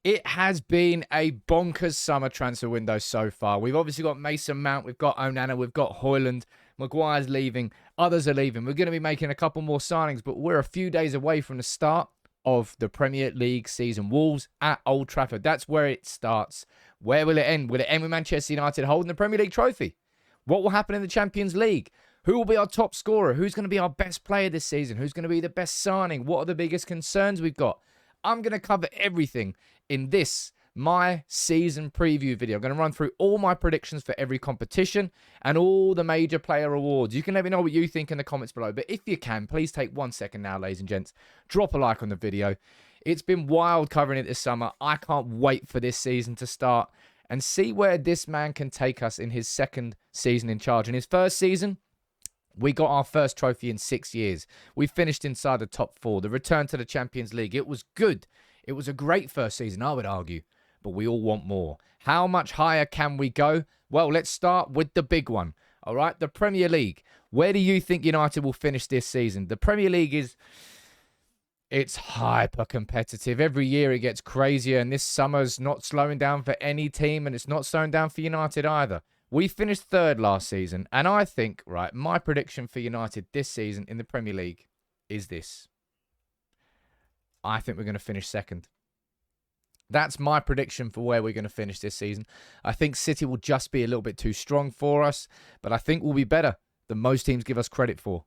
It has been a bonkers summer transfer window so far. We've obviously got Mason Mount, we've got Onana, we've got Højlund, Maguire's leaving, others are leaving. We're going to be making a couple more signings, but we're a few days away from the start of the Premier League season. Wolves at Old Trafford. That's where it starts. Where will it end? Will it end with Manchester United holding the Premier League trophy? What will happen in the Champions League? Who will be our top scorer? Who's going to be our best player this season? Who's going to be the best signing? What are the biggest concerns we've got? I'm going to cover everything in this, my season preview video. I'm going to run through all my predictions for every competition and all the major player awards. You can let me know what you think in the comments below. But if you can, please take 1 second now, ladies and gents. Drop a like on the video. It's been wild covering it this summer. I can't wait for this season to start and see where this man can take us in his second season in charge. In his first season, we got our first trophy in 6 years. We finished inside the top 4. The return to the Champions League. It was good. It was a great first season, I would argue. But we all want more. How much higher can we go? Well, let's start with the big one. All right, the Premier League. Where do you think United will finish this season? The Premier League it's hyper competitive. Every year it gets crazier, and this summer's not slowing down for any team, and it's not slowing down for United either. We finished third last season, and I think, right, my prediction for United this season in the Premier League is this. I think we're going to finish second. That's my prediction for where we're going to finish this season. I think City will just be a little bit too strong for us, but I think we'll be better than most teams give us credit for.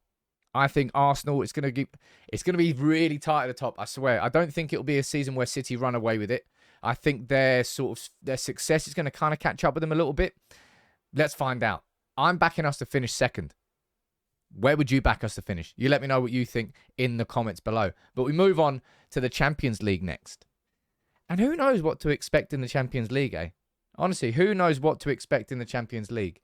I think Arsenal, it's going to be really tight at the top, I swear. I don't think it'll be a season where City run away with it. I think their success is going to kind of catch up with them a little bit. Let's find out. I'm backing us to finish second. Where would you back us to finish? You let me know what you think in the comments below. But we move on to the Champions League next. And who knows what to expect in the Champions League, eh? Honestly, who knows what to expect in the Champions League?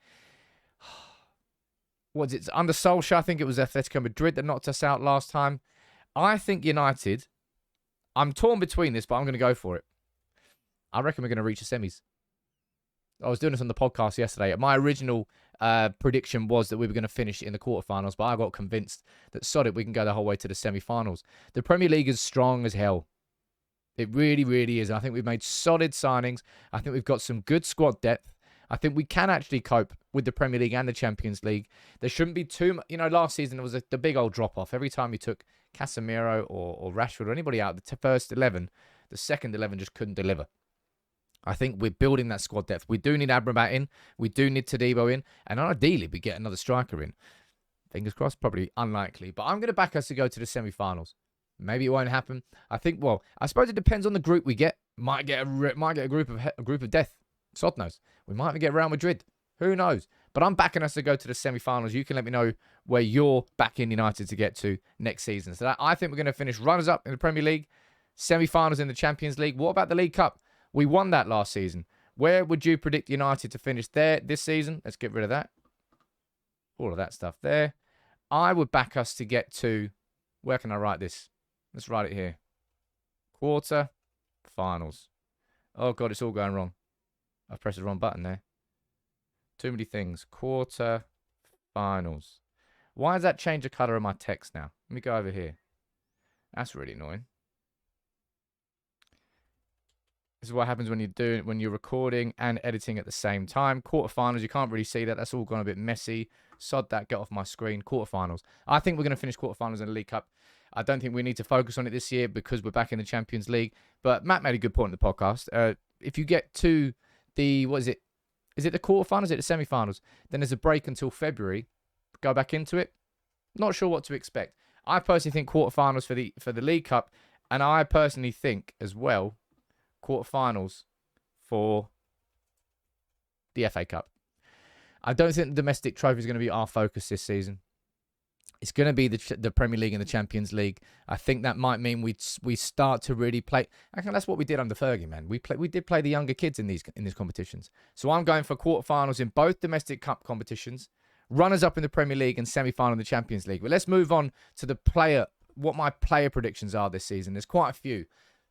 What's it? Under Solskjaer, I think it was Atletico Madrid that knocked us out last time. I think United, I'm torn between this, but I'm going to go for it. I reckon we're going to reach the semis. I was doing this on the podcast yesterday. My original prediction was that we were going to finish in the quarterfinals, but I got convinced that, sod it, we can go the whole way to the semi-finals. The Premier League is strong as hell. It really, really is. I think we've made solid signings. I think we've got some good squad depth. I think we can actually cope with the Premier League and the Champions League. There shouldn't be too much. You know, last season there was the big old drop-off. Every time you took Casemiro or Rashford or anybody out, the first 11, the second 11 just couldn't deliver. I think we're building that squad depth. We do need Amrabat in. We do need Todibo in. And ideally, we get another striker in. Fingers crossed, probably unlikely. But I'm going to back us to go to the semi-finals. Maybe it won't happen. I think, well, I suppose it depends on the group we get. Might get a group of death. Sod knows. We might get Real Madrid. Who knows? But I'm backing us to go to the semi-finals. You can let me know where you're backing United to get to next season. So I think we're going to finish runners-up in the Premier League, semi-finals in the Champions League. What about the League Cup? We won that last season. Where would you predict United to finish there this season? Let's get rid of that. All of that stuff there. I would back us to get to... Where can I write this? Let's write it here. Quarter finals. Oh, God, it's all going wrong. I've pressed the wrong button there. Too many things. Quarter finals. Why does that change the colour of my text now? Let me go over here. That's really annoying. This is what happens when you're recording and editing at the same time. Quarterfinals, you can't really see that. That's all gone a bit messy. Sod that, get off my screen. Quarterfinals. I think we're going to finish quarterfinals in the League Cup. I don't think we need to focus on it this year because we're back in the Champions League. But Matt made a good point in the podcast. If you get to the, what is it? Is it the quarterfinals? Is it the semi-finals? Then there's a break until February. Go back into it. Not sure what to expect. I personally think quarterfinals for the League Cup. And I personally think as well, quarterfinals for the FA Cup. I don't think the domestic trophy is going to be our focus this season. It's going to be the Premier League and the Champions League. I think that might mean we start to really play. Actually, that's what we did under Fergie, man. We did play the younger kids in these competitions. So I'm going for quarterfinals in both domestic cup competitions, runners up in the Premier League, and semi-final in the Champions League. But let's move on to what my player predictions are this season. There's quite a few.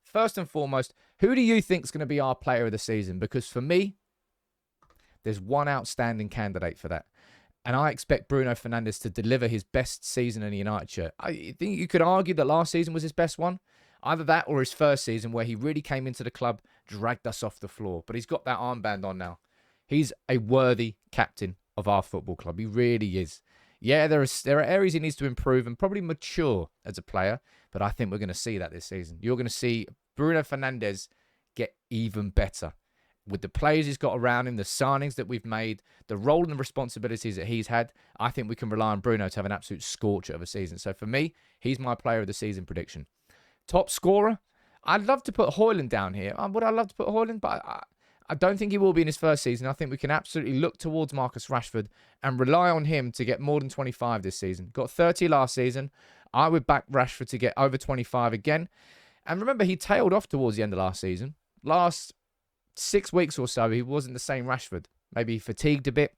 First and foremost, who do you think is going to be our player of the season? Because for me, there's one outstanding candidate for that. And I expect Bruno Fernandes to deliver his best season in the United shirt. I think you could argue that last season was his best one. Either that or his first season where he really came into the club, dragged us off the floor. But he's got that armband on now. He's a worthy captain of our football club. He really is. Yeah, there are areas he needs to improve and probably mature as a player, but I think we're going to see that this season. You're going to see Bruno Fernandes get even better. With the players he's got around him, the signings that we've made, the role and the responsibilities that he's had, I think we can rely on Bruno to have an absolute scorcher of a season. So for me, he's my player of the season prediction. Top scorer, I'd love to put Højlund down here. Would I love to put Højlund? But I don't think he will be in his first season. I think we can absolutely look towards Marcus Rashford and rely on him to get more than 25 this season. Got 30 last season. I would back Rashford to get over 25 again. And remember, he tailed off towards the end of last season. Last 6 weeks or so, he wasn't the same Rashford. Maybe he fatigued a bit,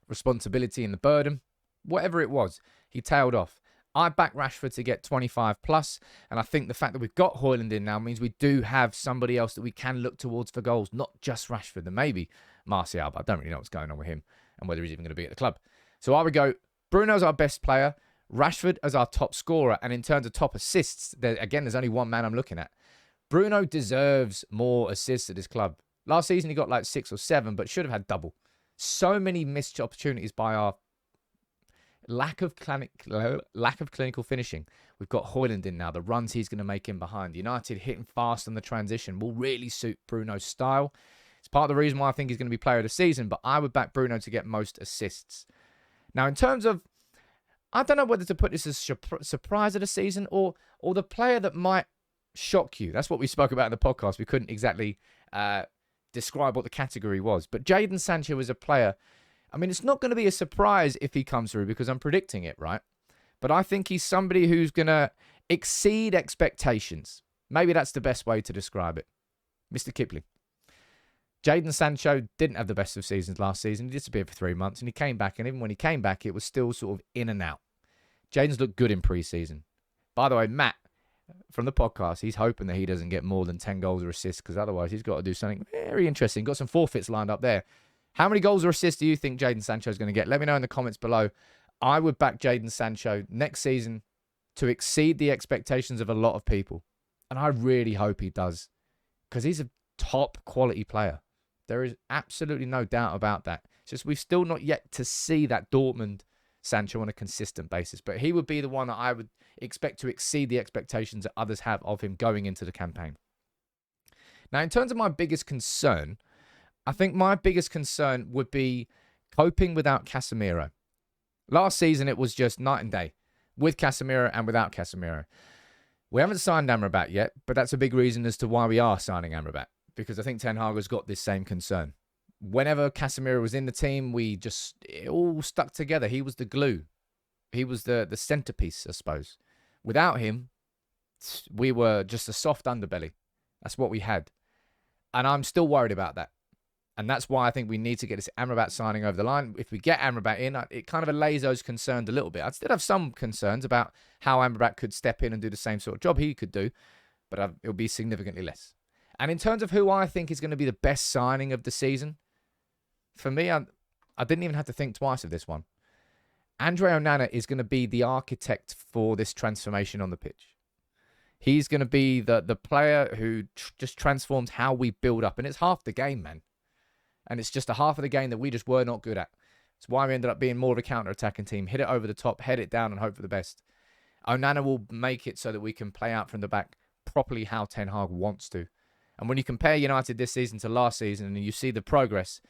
responsibility and the burden, whatever it was, he tailed off. I back Rashford to get 25 plus, and I think the fact that we've got Højlund in now means we do have somebody else that we can look towards for goals, not just Rashford, and maybe Martial, but I don't really know what's going on with him and whether he's even going to be at the club. So I would go, Bruno's our best player, Rashford as our top scorer, and in terms of top assists, there's only one man I'm looking at. Bruno deserves more assists at this club. Last season, he got like 6 or 7, but should have had double. So many missed opportunities by our lack of clinical finishing. We've got Højlund in now. The runs he's going to make in behind. United hitting fast on the transition will really suit Bruno's style. It's part of the reason why I think he's going to be player of the season, but I would back Bruno to get most assists. Now, in terms of, I don't know whether to put this as surprise of the season or the player that might shock you. That's what we spoke about in the podcast. We couldn't exactly describe what the category was. But Jadon Sancho is a player. I mean, it's not going to be a surprise if he comes through because I'm predicting it, right? But I think he's somebody who's going to exceed expectations. Maybe that's the best way to describe it. Mr. Kipling. Jadon Sancho didn't have the best of seasons last season. He disappeared for 3 months and he came back. And even when he came back, it was still sort of in and out. Jadon's looked good in pre-season. By the way, Matt, from the podcast, he's hoping that he doesn't get more than 10 goals or assists because otherwise he's got to do something very interesting. Got some forfeits lined up there. How many goals or assists do you think Jadon Sancho is going to get? Let me know in the comments below. I would back Jadon Sancho next season to exceed the expectations of a lot of people. And I really hope he does because he's a top quality player. There is absolutely no doubt about that. It's just we've still not yet to see that Dortmund Sancho on a consistent basis. But he would be the one that I would expect to exceed the expectations that others have of him going into the campaign. Now, in terms of my biggest concern, I think my biggest concern would be coping without Casemiro. Last season, it was just night and day with Casemiro and without Casemiro. We haven't signed Amrabat yet, but that's a big reason as to why we are signing Amrabat, because I think Ten Hag has got this same concern. Whenever Casemiro was in the team, it all stuck together. He was the glue. He was the centerpiece, I suppose. Without him, we were just a soft underbelly. That's what we had. And I'm still worried about that. And that's why I think we need to get this Amrabat signing over the line. If we get Amrabat in, it kind of allays those concerns a little bit. I'd still have some concerns about how Amrabat could step in and do the same sort of job he could do, but it'll be significantly less. And in terms of who I think is going to be the best signing of the season, for me, I didn't even have to think twice of this one. Andre Onana is going to be the architect for this transformation on the pitch. He's going to be the player who just transforms how we build up. And it's half the game, man. And it's just a half of the game that we just were not good at. It's why we ended up being more of a counter-attacking team. Hit it over the top, head it down, and hope for the best. Onana will make it so that we can play out from the back properly how Ten Hag wants to. And when you compare United this season to last season and you see the progress,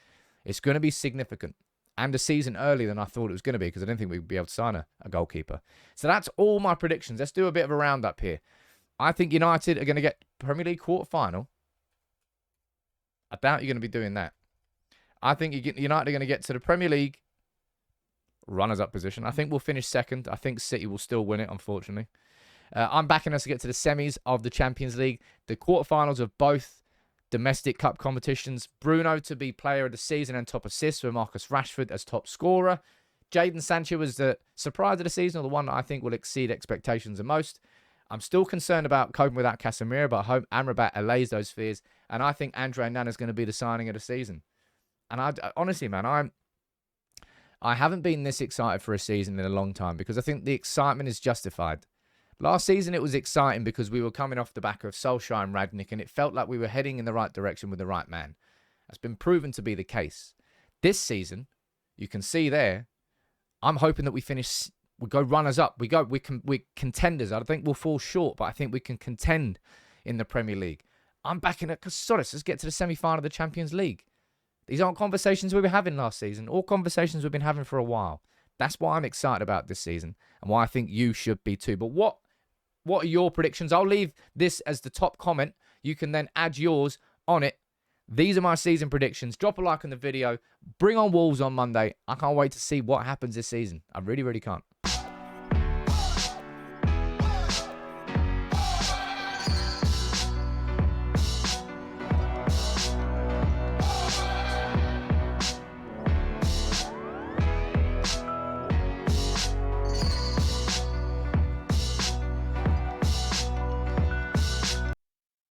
it's going to be significant. And a season earlier than I thought it was going to be because I didn't think we'd be able to sign a goalkeeper. So that's all my predictions. Let's do a bit of a roundup here. I think United are going to get Premier League quarter-final. I doubt you're going to be doing that. I think United are going to get to the Premier League runners-up position. I think we'll finish second. I think City will still win it, unfortunately. I'm backing us to get to the semis of the Champions League, the quarterfinals of both domestic cup competitions. Bruno to be player of the season and top assist with Marcus Rashford as top scorer. Jadon Sancho was the surprise of the season, or the one that I think will exceed expectations the most. I'm still concerned about coping without Casemiro, but I hope Amrabat allays those fears. And I think Andre Onana is going to be the signing of the season. And honestly, man, I haven't been this excited for a season in a long time because I think the excitement is justified. Last season, it was exciting because we were coming off the back of Solskjaer and Ragnick, and it felt like we were heading in the right direction with the right man. That's been proven to be the case. This season, you can see there, I'm hoping that we go runners up. We're contenders. I don't think we'll fall short, but I think we can contend in the Premier League. I'm backing it because, let's get to the semi-final of the Champions League. These aren't conversations we were having last season, or conversations we've been having for a while. That's why I'm excited about this season, and why I think you should be too. But what are your predictions? I'll leave this as the top comment. You can then add yours on it. These are my season predictions. Drop a like on the video. Bring on Wolves on Monday. I can't wait to see what happens this season. I really, really can't.